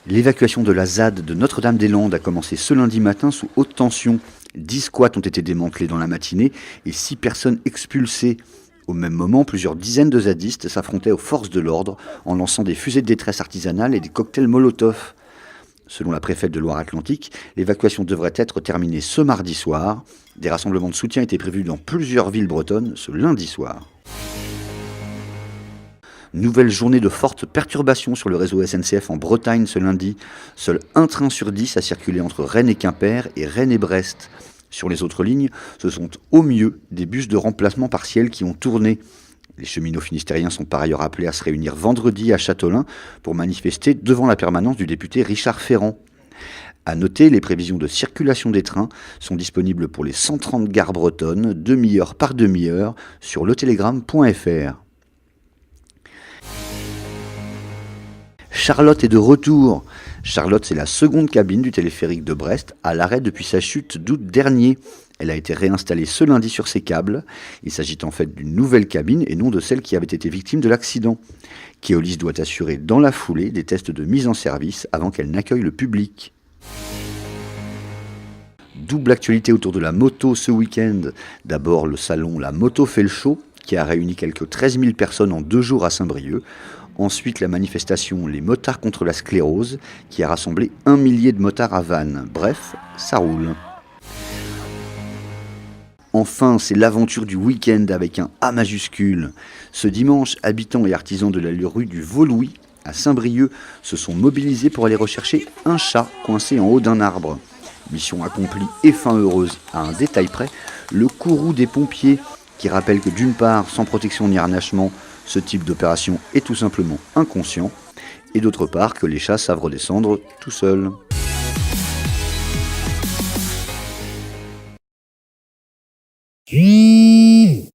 L'évacuation de la ZAD de Notre-Dame-des-Landes a commencé ce lundi matin sous haute tension. 10 squats ont été démantelés dans la matinée et 6 personnes expulsées. Au même moment, plusieurs dizaines de zadistes s'affrontaient aux forces de l'ordre en lançant des fusées de détresse artisanales et des cocktails Molotov. Selon la préfète de Loire-Atlantique, l'évacuation devrait être terminée ce mardi soir. Des rassemblements de soutien étaient prévus dans plusieurs villes bretonnes ce lundi soir. Nouvelle journée de fortes perturbations sur le réseau SNCF en Bretagne ce lundi. Seul un train sur 10 a circulé entre Rennes et Quimper et Rennes et Brest. Sur les autres lignes, ce sont au mieux des bus de remplacement partiel qui ont tourné. Les cheminots finistériens sont par ailleurs appelés à se réunir vendredi à Châteaulin pour manifester devant la permanence du député Richard Ferrand. A noter, les prévisions de circulation des trains sont disponibles pour les 130 gares bretonnes, demi-heure par demi-heure, sur letélégramme.fr. Charlotte est de retour. Charlotte, c'est la seconde cabine du téléphérique de Brest, à l'arrêt depuis sa chute d'août dernier. Elle a été réinstallée ce lundi sur ses câbles. Il s'agit en fait d'une nouvelle cabine et non de celle qui avait été victime de l'accident. Keolis doit assurer dans la foulée des tests de mise en service avant qu'elle n'accueille le public. Double actualité autour de la moto ce week-end. D'abord le salon La Moto fait le show, qui a réuni quelques 13 000 personnes en 2 jours à Saint-Brieuc. Ensuite, la manifestation Les Motards contre la sclérose, qui a rassemblé 1 millier de motards à Vannes. Bref, ça roule. Enfin, c'est l'aventure du week-end avec un A majuscule. Ce dimanche, habitants et artisans de la rue du Vaulouis, à Saint-Brieuc, se sont mobilisés pour aller rechercher un chat coincé en haut d'un arbre. Mission accomplie et fin heureuse à un détail près, le courroux des pompiers, qui rappelle que d'une part, sans protection ni harnachement, ce type d'opération est tout simplement inconscient, et d'autre part que les chats savent redescendre tout seuls.